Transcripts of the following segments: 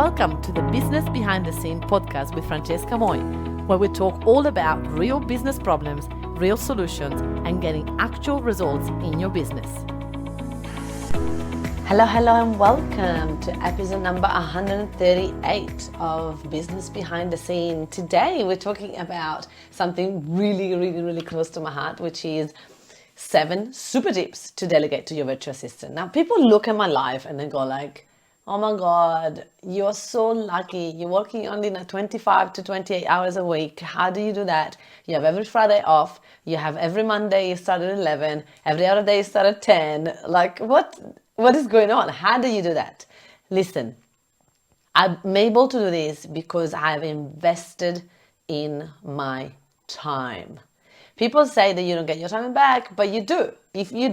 Welcome to the Business Behind the Scene podcast with Francesca Moi, where we talk all about real business problems, real solutions, and getting actual results in your business. Hello, and welcome to episode number 138 of Business Behind the Scene. Today, we're talking about something really close to my heart, which is 7 super tips to delegate to your virtual assistant. Now, people look at my life and they go like, oh my God, you're so lucky. You're working only 25 to 28 hours a week. How do you do that? You have every Friday off. You have every Monday you start at 11. Every other day you start at 10. Like, what is going on? How do you do that? Listen, I'm able to do this because I've invested in my time. People say that you don't get your time back, but you do. If you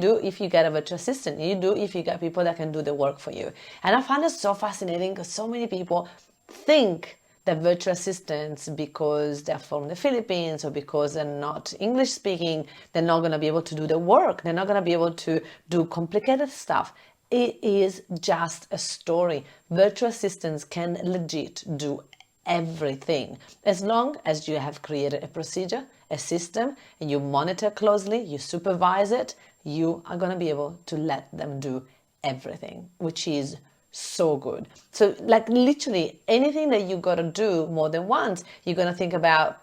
get a virtual assistant, you do if you get people that can do the work for you. And I find it so fascinating because so many people think that virtual assistants, because they're from the Philippines or because they're not English speaking, they're not going to be able to do the work. They're not going to be able to do complicated stuff. It is just a story. Virtual assistants can legit do everything. As long as you have created a procedure, a system, and you monitor closely, you supervise it, you are going to be able to let them do everything, which is so good. So like literally anything that you got to do more than once, you're going to think about,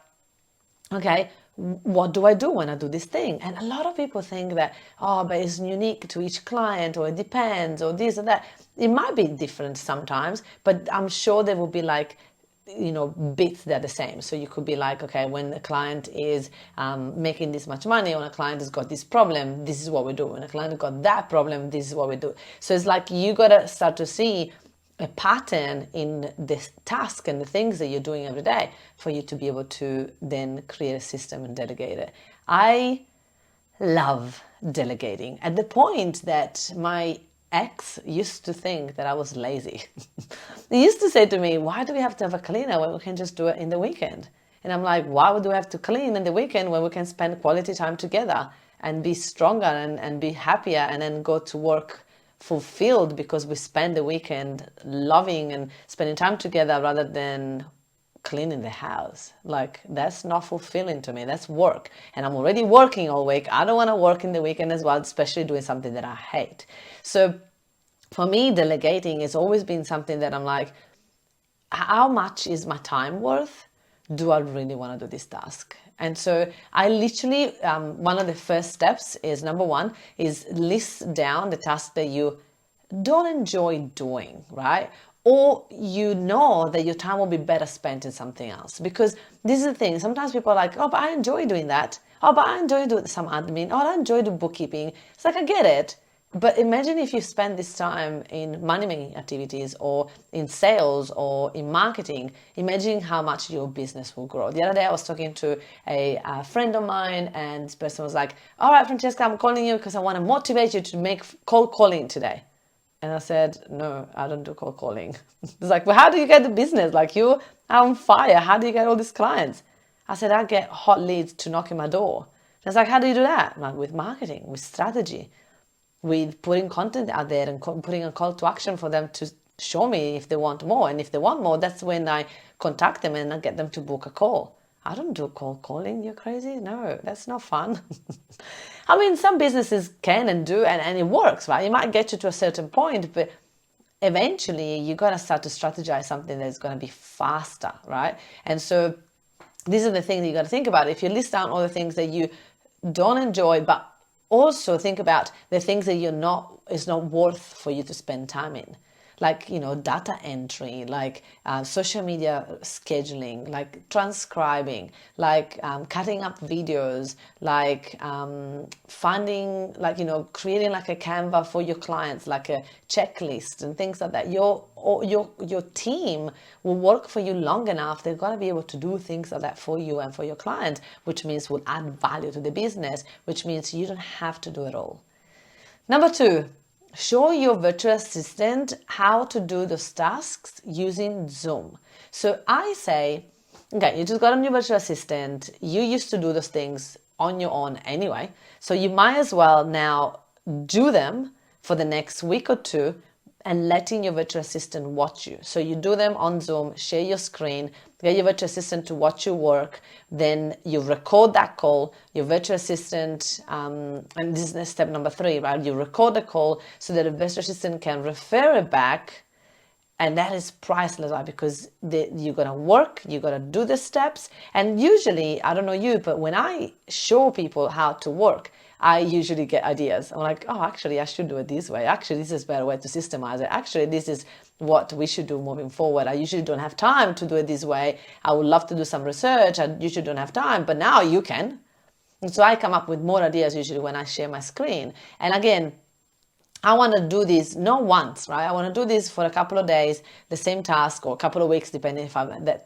okay, what do I do when I do this thing? And a lot of people think that, oh, but it's unique to each client, or it depends, or this or that. It might be different sometimes, but I'm sure there will be like, bits that are the same. So you could be like, okay, when a client is making this much money, when a client has got this problem, this is what we do. When a client has got that problem, this is what we do. So it's like you got to start to see a pattern in this task and the things that you're doing every day for you to be able to then create a system and delegate it. I love delegating at the point that my ex used to think that I was lazy. He used to say to me, why do we have to have a cleaner when we can just do it in the weekend? And I'm like, why would we have to clean in the weekend when we can spend quality time together and be stronger and be happier and then go to work fulfilled because we spend the weekend loving and spending time together rather than cleaning the house. Like, that's not fulfilling to me. That's work. And I'm already working all week. I don't want to work in the weekend as well, especially doing something that I hate. So for me, delegating has always been something that I'm like, how much is my time worth? Do I really want to do this task? And so I literally, one of the first steps is, number one, is list down the tasks that you don't enjoy doing, right? Or you know that your time will be better spent in something else. Because this is the thing, sometimes people are like, oh, but I enjoy doing that. Oh, but I enjoy doing some admin. Oh, I enjoy doing bookkeeping. It's like, I get it. But imagine if you spend this time in money-making activities or in sales or in marketing. Imagine how much your business will grow. The other day I was talking to a friend of mine, and this person was like, all right, Francesca, I'm calling you because I want to motivate you to make cold calling today. And I said, no, I don't do cold calling. It's like, well, how do you get the business? Like, you are on fire. How do you get all these clients? I said, I get hot leads to knock on my door. And it's like, how do you do that? I'm like, with marketing, with strategy, with putting content out there and putting a call to action for them to show me if they want more. And if they want more, that's when I contact them and I get them to book a call. I don't do cold calling. You're crazy? No, that's not fun. I mean, some businesses can and do, and it works, right? It might get you to a certain point, but eventually you got to start to strategize something that's going to be faster, right? And so these are the things that you got to think about. If you list down all the things that you don't enjoy, but also think about the things that it's not worth for you to spend time in. Like, data entry, like social media scheduling, like transcribing, like cutting up videos, like finding, like, creating like a Canva for your clients, like a checklist and things like that. Your team will work for you long enough. They're going to be able to do things like that for you and for your clients, which means will add value to the business, which means you don't have to do it all. Number 2, show your virtual assistant how to do those tasks using Zoom. So I say, okay, you just got a new virtual assistant. You used to do those things on your own anyway. So you might as well now do them for the next week or two and letting your virtual assistant watch you. So you do them on Zoom, share your screen, get your virtual assistant to watch you work, then you record that call, your virtual assistant, and this is step number 3, right? You record the call so that the virtual assistant can refer it back. And that is priceless, right? Because you're going to work, you're going to do the steps. And usually, I don't know you, but when I show people how to work, I usually get ideas. I'm like, oh, actually, I should do it this way. Actually, this is a better way to systemize it. Actually, this is what we should do moving forward. I usually don't have time to do it this way. I would love to do some research. I usually don't have time, but now you can. And so I come up with more ideas usually when I share my screen. And again, I want to do this not once, right? I want to do this for a couple of days, the same task, or a couple of weeks, depending if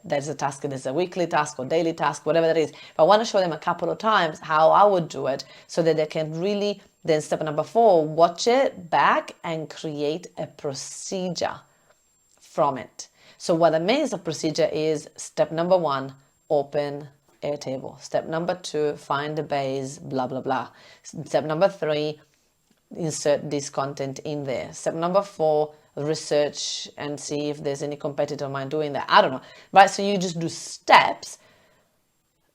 there's a task, there's a weekly task or daily task, whatever that is. But I want to show them a couple of times how I would do it so that they can really, then step number 4, watch it back and create a procedure from it. So what that means, a procedure is step number 1, open Airtable. Step number 2, find the base, blah, blah, blah. Step number 3, insert this content in there. Step number 4, research and see if there's any competitor of mine doing that. I don't know, right? So you just do steps,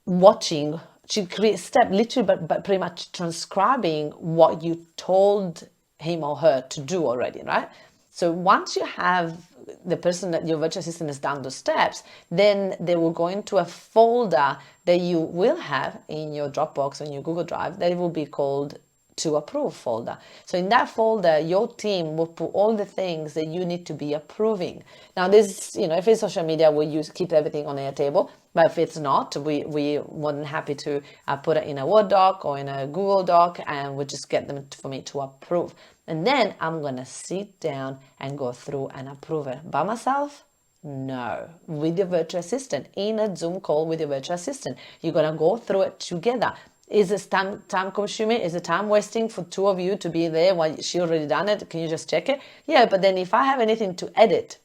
watching to create step, literally, but pretty much transcribing what you told him or her to do already, right? So once you have the person that your virtual assistant has done those steps, then they will go into a folder that you will have in your Dropbox or in your Google Drive that it will be called to approve folder. So in that folder, your team will put all the things that you need to be approving. Now this, if it's social media, we keep everything on Airtable, but if it's not, we more than happy to put it in a Word doc or in a Google doc, and we just get them for me to approve. And then I'm going to sit down and go through and approve it by myself. No, with your virtual assistant, in a Zoom call with your virtual assistant. You're going to go through it together. Is this time consuming? Is it time wasting for 2 of you to be there while she already done it? Can you just check it? Yeah, but then if I have anything to edit,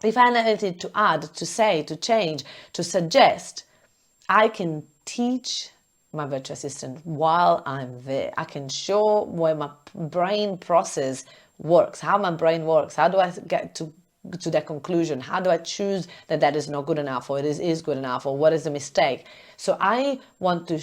if I have anything to add, to say, to change, to suggest, I can teach my virtual assistant while I'm there. I can show where my brain process works, how my brain works. How do I get to that conclusion? How do I choose that is not good enough, or it is good enough, or what is the mistake? So I want to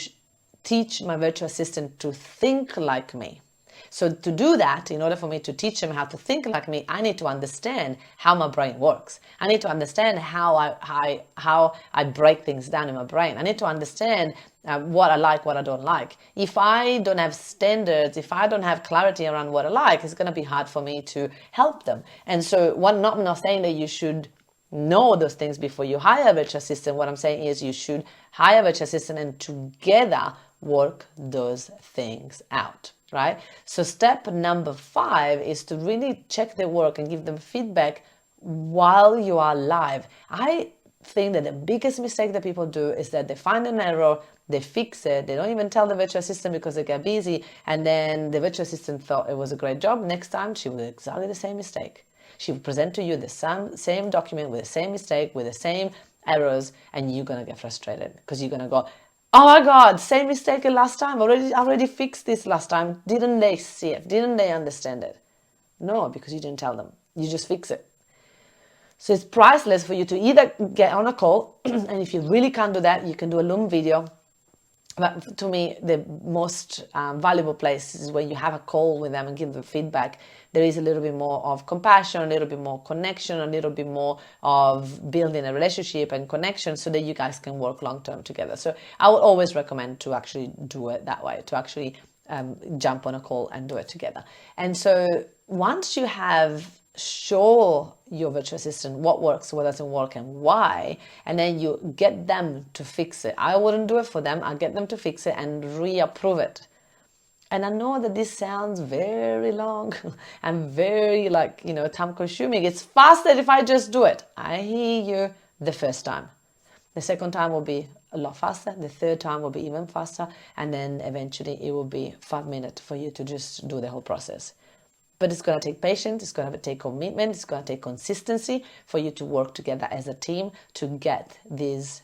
teach my virtual assistant to think like me. So to do that, in order for me to teach them how to think like me, I need to understand how my brain works. I need to understand how I break things down in my brain. I need to understand what I like, what I don't like. If I don't have standards, if I don't have clarity around what I like, it's going to be hard for me to help them. And so I'm not saying that you should know those things before you hire a virtual assistant. What I'm saying is you should hire a virtual assistant and together work those things out, right? So step number 5 is to really check their work and give them feedback while you are live. I think that the biggest mistake that people do is that they find an error, they fix it, they don't even tell the virtual assistant because they get busy, and then the virtual assistant thought it was a great job. Next time she will do exactly the same mistake. She will present to you the same document with the same mistake, with the same errors, and you're going to get frustrated because you're going to go, oh my God, same mistake last time. Already fixed this last time. Didn't they see it? Didn't they understand it? No, because you didn't tell them. You just fix it. So it's priceless for you to either get on a call, and if you really can't do that, you can do a Loom video. But to me, the most valuable place is when you have a call with them and give them feedback. There is a little bit more of compassion, a little bit more connection, a little bit more of building a relationship and connection so that you guys can work long-term together. So I would always recommend to actually do it that way, to actually jump on a call and do it together. And so once you have show your virtual assistant what works, what doesn't work, and why, and then you get them to fix it. I wouldn't do it for them. I get them to fix it and reapprove it. And I know that this sounds very long and very time consuming. It's faster if I just do it. I hear you the first time. The second time will be a lot faster. The third time will be even faster. And then eventually it will be 5 minutes for you to just do the whole process. But it's going to take patience, it's going to take commitment, it's going to take consistency for you to work together as a team to get this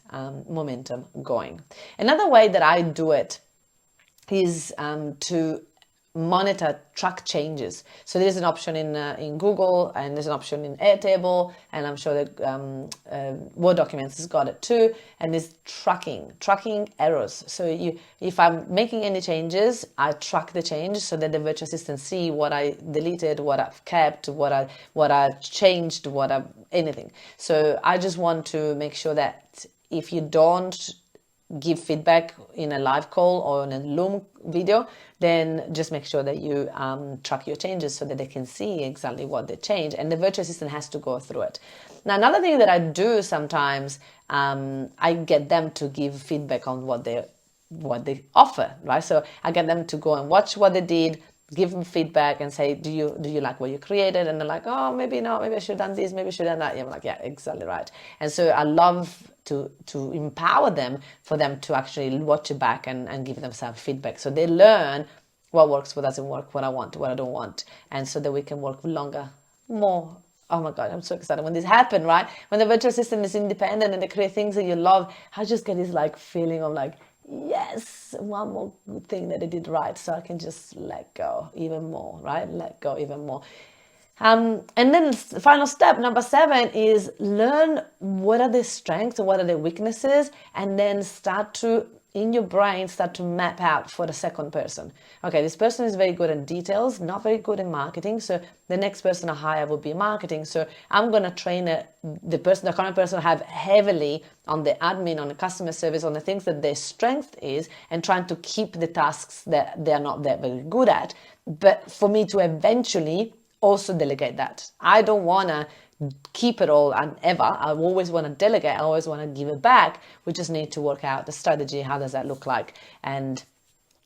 momentum going. Another way that I do it is to monitor, track changes. So there's an option in Google, and there's an option in Airtable, and I'm sure that Word documents has got it too. And there's tracking errors. So if I'm making any changes, I track the change so that the virtual assistant see what I deleted, what I've kept, what I changed, anything. So I just want to make sure that if you don't give feedback in a live call or in a Loom video, then just make sure that you track your changes so that they can see exactly what they changed, and the virtual assistant has to go through it. Now, another thing that I do sometimes, I get them to give feedback on what they offer, right? So I get them to go and watch what they did, give them feedback and say, do you like what you created? And they're like, oh, maybe not, maybe I should have done this, maybe I should have done that. Yeah, I'm like, yeah, exactly right. And so I love to empower them, for them to actually watch it back and give them some feedback. So they learn what works, what doesn't work, what I want, what I don't want. And so that we can work longer, more. Oh my God, I'm so excited when this happens, right? When the virtual assistant is independent and they create things that you love, I just get this like feeling of like, yes, one more good thing that I did right, so I can just let go even more, right? Let go even more. And then the final step, number 7, is learn what are the strengths and what are the weaknesses, and then start to, in your brain, start to map out for the second person. Okay, this person is very good in details, not very good in marketing, so the next person I hire will be marketing. So I'm going to train the current person have heavily on the admin, on the customer service, on the things that their strength is, and trying to keep the tasks that they're not that very good at. But for me to eventually also delegate that. I don't want to keep it all and ever. I always want to delegate. I always want to give it back. We just need to work out the strategy. How does that look like? And,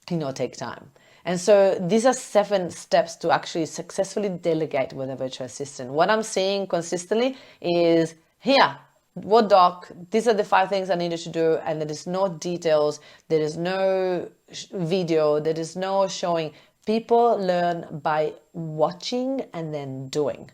take time. And so these are 7 steps to actually successfully delegate with a virtual assistant. What I'm seeing consistently is here, Word doc, these are the 5 things I needed to do, and there is no details, there is no video, there is no showing. People learn by watching and then doing.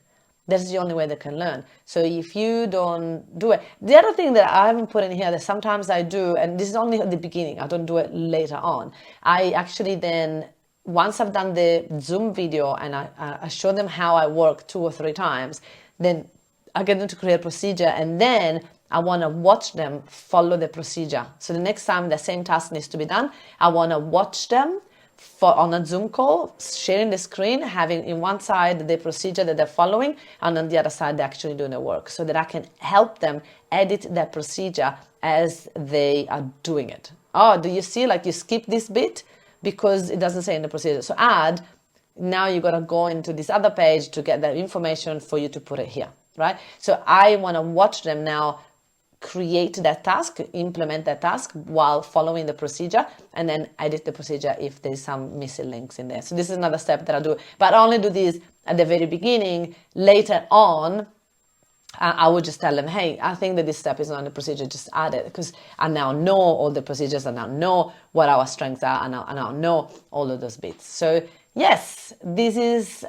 That's the only way they can learn. So if you don't do it, the other thing that I haven't put in here that sometimes I do, and this is only at the beginning, I don't do it later on. I actually then, once I've done the Zoom video and I show them how I work 2 or 3 times, then I get them to create a procedure, and then I want to watch them follow the procedure. So the next time the same task needs to be done, I want to watch them on a Zoom call, sharing the screen, having in one side the procedure that they're following, and on the other side they're actually doing the work, so that I can help them edit their procedure as they are doing it. Oh, do you see, like you skip this bit because it doesn't say in the procedure. So now you got to go into this other page to get that information for you to put it here, right? So I want to watch them now create that task, implement that task while following the procedure, and then edit the procedure if there's some missing links in there. So this is another step that I do, but I only do this at the very beginning. Later on, I would just tell them, hey, I think that this step is not in the procedure, just add it, because I now know all the procedures, I now know what our strengths are, I now know all of those bits. So yes, this is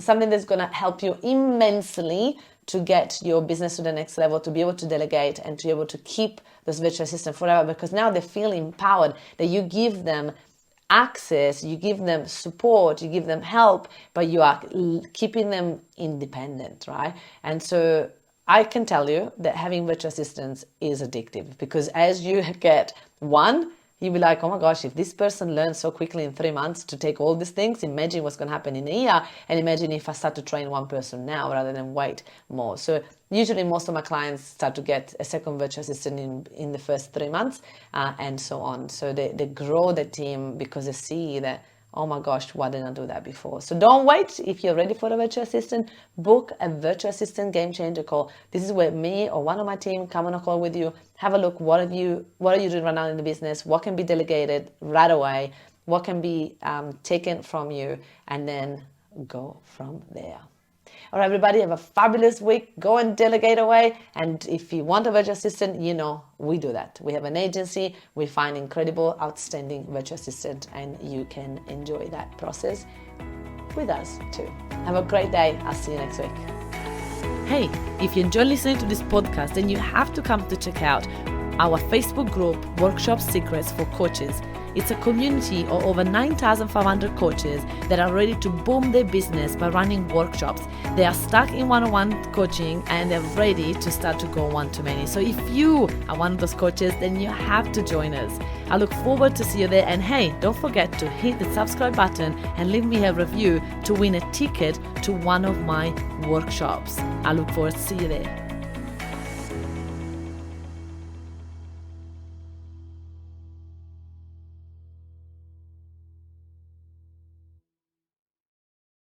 something that's going to help you immensely to get your business to the next level, to be able to delegate and to be able to keep this virtual assistant forever, because now they feel empowered, that you give them access, you give them support, you give them help, but you are keeping them independent, right? And so I can tell you that having virtual assistants is addictive, because as you get one, you'll be like, oh my gosh, if this person learns so quickly in 3 months to take all these things, imagine what's going to happen in a year. And imagine if I start to train one person now rather than wait more. So usually most of my clients start to get a second virtual assistant in the first 3 months and so on. So they grow the team because they see that, oh my gosh, why didn't I do that before? So don't wait. If you're ready for a virtual assistant, book a virtual assistant game changer call. This is where me or one of my team come on a call with you, have a look. What are you doing right now in the business? What can be delegated right away? What can be taken from you? And then go from there. All right, everybody, have a fabulous week. Go and delegate away. And if you want a virtual assistant, we do that. We have an agency. We find incredible, outstanding virtual assistant, and you can enjoy that process with us too. Have a great day. I'll see you next week. Hey, if you enjoy listening to this podcast, then you have to come to check out our Facebook group, Workshop Secrets for Coaches. It's a community of over 9,500 coaches that are ready to boom their business by running workshops. They are stuck in one-on-one coaching and they're ready to start to go one-to-many. So if you are one of those coaches, then you have to join us. I look forward to see you there. And hey, don't forget to hit the subscribe button and leave me a review to win a ticket to one of my workshops. I look forward to see you there.